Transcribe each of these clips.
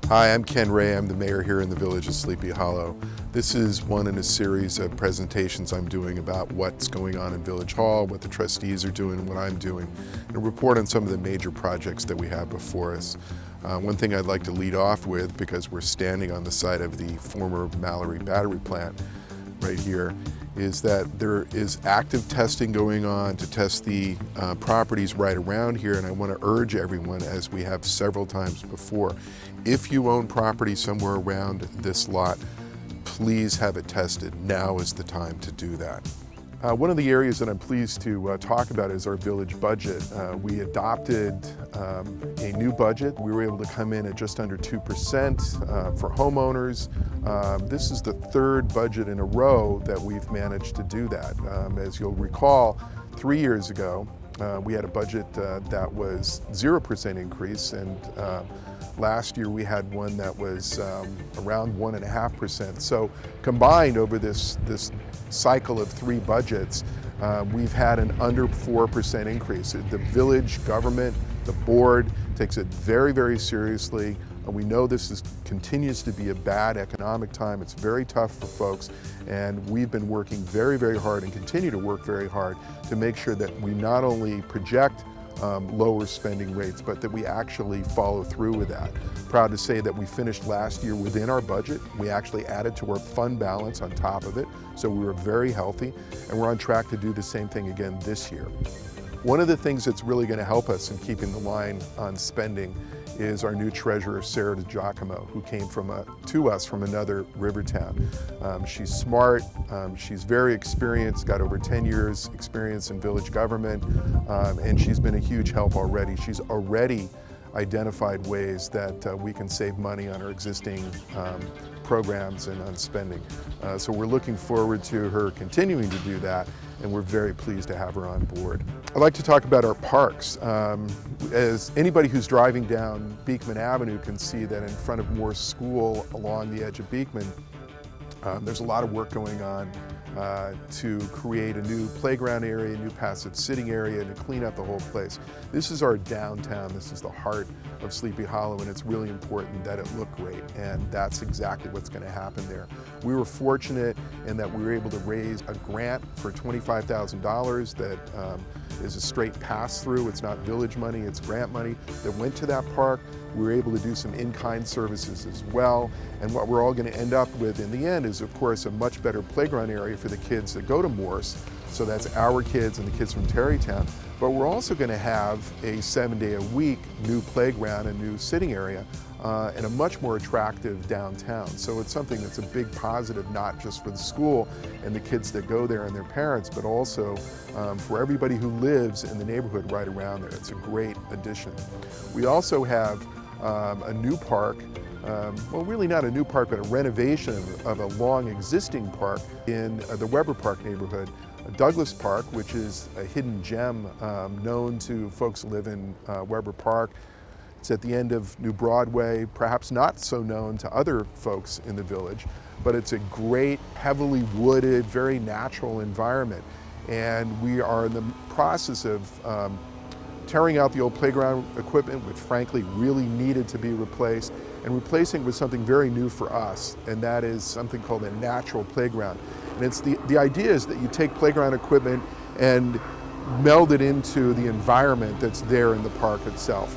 Hi, I'm Ken Wray. I'm the mayor here in the village of Sleepy Hollow. This is one in a series of presentations I'm doing about what's going on in Village Hall, what the trustees are doing, and what I'm doing, and a report on some of the major projects that we have before us. One thing I'd like to lead off with, because we're standing on the site of the former Mallory battery plant right here, is that there is active testing going on to test the properties right around here, and I want to urge everyone, as we have several times before, if you own property somewhere around this lot, please have it tested. Now is the time to do that. One of the areas that I'm pleased to talk about is our village budget. We adopted a new budget. We were able to come in at just under 2% for homeowners. This is the third budget in a row that we've managed to do that. As you'll recall, 3 years ago, we had a budget that was 0% increase, and last year we had one that was around 1.5%. So combined over this cycle of 3 budgets, we've had an under 4% increase. The village government, the board, takes it very, very seriously. We know this continues to be a bad economic time. It's very tough for folks, and we've been working very, very hard and continue to work very hard to make sure that we not only project lower spending rates, but that we actually follow through with that. Proud to say that we finished last year within our budget. We actually added to our fund balance on top of it, so we were very healthy, and we're on track to do the same thing again this year. One of the things that's really going to help us in keeping the line on spending is our new treasurer, Sarah DiGiacomo, who came to us from another river town. She's smart, she's very experienced, got over 10 years experience in village government, and she's been a huge help already. She's already identified ways that we can save money on our existing programs and on spending. So we're looking forward to her continuing to do that, and we're very pleased to have her on board. I'd like to talk about our parks. As anybody who's driving down Beekman Avenue can see, that in front of Morse School along the edge of Beekman, there's a lot of work going on to create a new playground area, a new passive sitting area, and to clean up the whole place. This is our downtown. This is the heart of Sleepy Hollow, and it's really important that it look great, and that's exactly what's going to happen there. We were fortunate in that we were able to raise a grant for $25,000 that is a straight pass-through. It's not village money, it's grant money that went to that park. We were able to do some in-kind services as well, and what we're all going to end up with in the end is, of course, a much better playground area for the kids that go to Morse. So that's our kids and the kids from Terrytown. But we're also going to have a 7-day-a-week new playground and new sitting area and a much more attractive downtown. So it's something that's a big positive, not just for the school and the kids that go there and their parents, but also for everybody who lives in the neighborhood right around there. It's a great addition. We also have a new park, well, really not a new park, but a renovation of a long existing park in the Weber Park neighborhood. Douglas Park, which is a hidden gem known to folks who live in Weber Park. It's at the end of New Broadway, perhaps not so known to other folks in the village, but it's a great, heavily wooded, very natural environment. And we are in the process of tearing out the old playground equipment, which frankly really needed to be replaced, and replacing it with something very new for us, and that is something called a natural playground. And it's the idea is that you take playground equipment and meld it into the environment that's there in the park itself.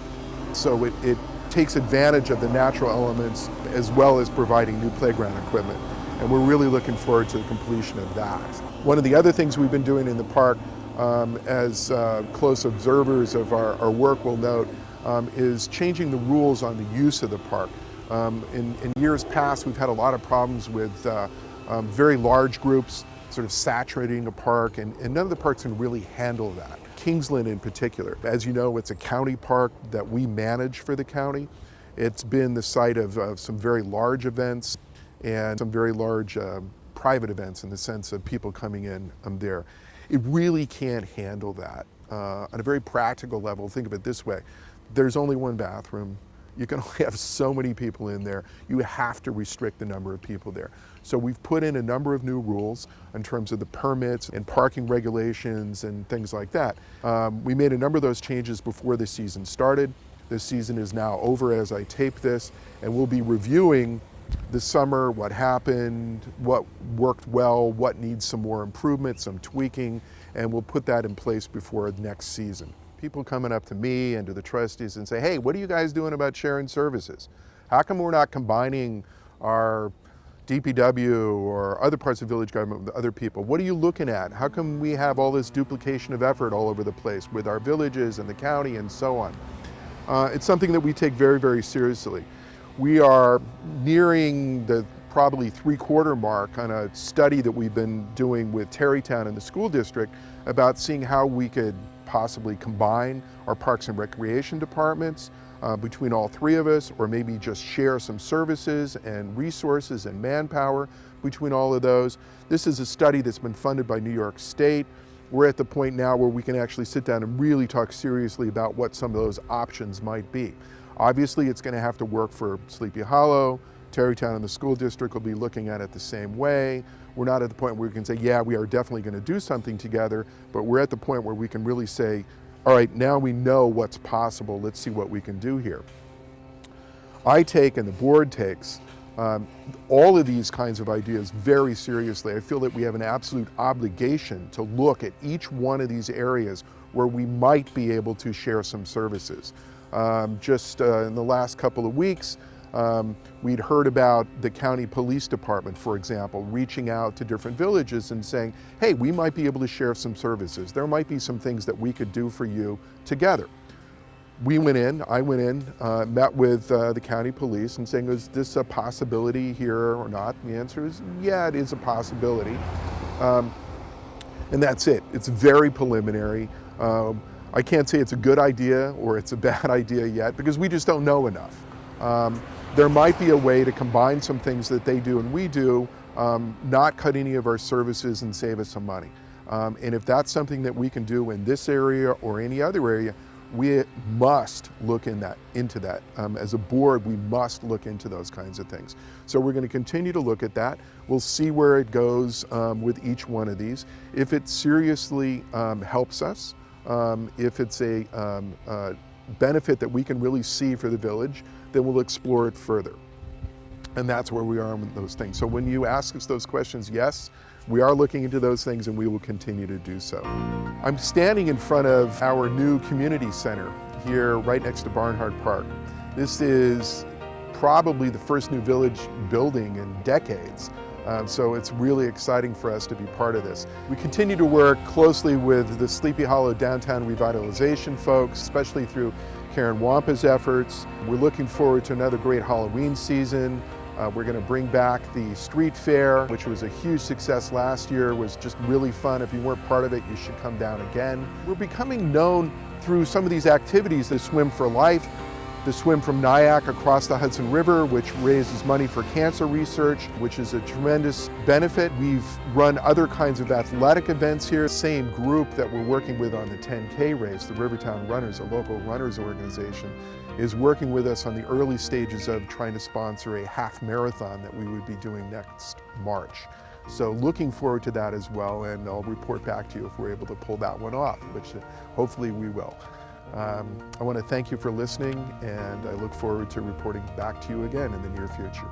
So it takes advantage of the natural elements as well as providing new playground equipment. And we're really looking forward to the completion of that. One of the other things we've been doing in the park, as close observers of our work will note, is changing the rules on the use of the park. In years past, we've had a lot of problems with very large groups sort of saturating a park, and none of the parks can really handle that. Kingsland in particular. As you know, it's a county park that we manage for the county. It's been the site of some very large events and some very large private events in the sense of people coming in there. It really can't handle that. On a very practical level, think of it this way. There's only one bathroom. You can only have so many people in there. You have to restrict the number of people there. So we've put in a number of new rules in terms of the permits and parking regulations and things like that. We made a number of those changes before the season started. The season is now over as I tape this, and we'll be reviewing this summer what happened, what worked well, what needs some more improvement, some tweaking, and we'll put that in place before next season. People coming up to me and to the trustees and say, hey, what are you guys doing about sharing services? How come we're not combining our DPW or other parts of village government with other people? What are you looking at? How come we have all this duplication of effort all over the place with our villages and the county and so on? It's something that we take very, very seriously. We are nearing the probably 3/4 mark on a study that we've been doing with Terrytown and the school district about seeing how we could possibly combine our parks and recreation departments between all three of us, or maybe just share some services and resources and manpower between all of those. This is a study that's been funded by New York State. We're at the point now where we can actually sit down and really talk seriously about what some of those options might be. Obviously, it's going to have to work for Sleepy Hollow. Terrytown and the school district will be looking at it the same way. We're not at the point where we can say, yeah, we are definitely going to do something together, but we're at the point where we can really say, all right, now we know what's possible. Let's see what we can do here. I take, and the board takes, all of these kinds of ideas very seriously. I feel that we have an absolute obligation to look at each one of these areas where we might be able to share some services. Just in the last couple of weeks, we'd heard about the county police department, for example, reaching out to different villages and saying, hey, we might be able to share some services. There might be some things that we could do for you together. I went in, met with the county police and saying, is this a possibility here or not? And the answer is, yeah, it is a possibility. And that's it. It's very preliminary. I can't say it's a good idea or it's a bad idea yet because we just don't know enough. There might be a way to combine some things that they do and we do, not cut any of our services and save us some money. And if that's something that we can do in this area or any other area, we must look into that. As a board, we must look into those kinds of things. So we're going to continue to look at that. We'll see where it goes with each one of these. If it seriously helps us, if it's a benefit that we can really see for the village, then we'll explore it further. And that's where we are with those things. So when you ask us those questions, yes, we are looking into those things and we will continue to do so. I'm standing in front of our new community center here right next to Barnhart Park. This is probably the first new village building in decades. So it's really exciting for us to be part of this. We continue to work closely with the Sleepy Hollow downtown revitalization folks, especially through Karen Wampa's efforts. We're looking forward to another great Halloween season. We're going to bring back the street fair, which was a huge success last year. It was just really fun. If you weren't part of it, you should come down again. We're becoming known through some of these activities, the Swim for Life, the Swim from Nyack across the Hudson River, which raises money for cancer research, which is a tremendous benefit. We've run other kinds of athletic events here. Same group that we're working with on the 10K race, the Rivertown Runners, a local runners organization, is working with us on the early stages of trying to sponsor a half marathon that we would be doing next March. So looking forward to that as well, and I'll report back to you if we're able to pull that one off, which hopefully we will. I want to thank you for listening, and I look forward to reporting back to you again in the near future.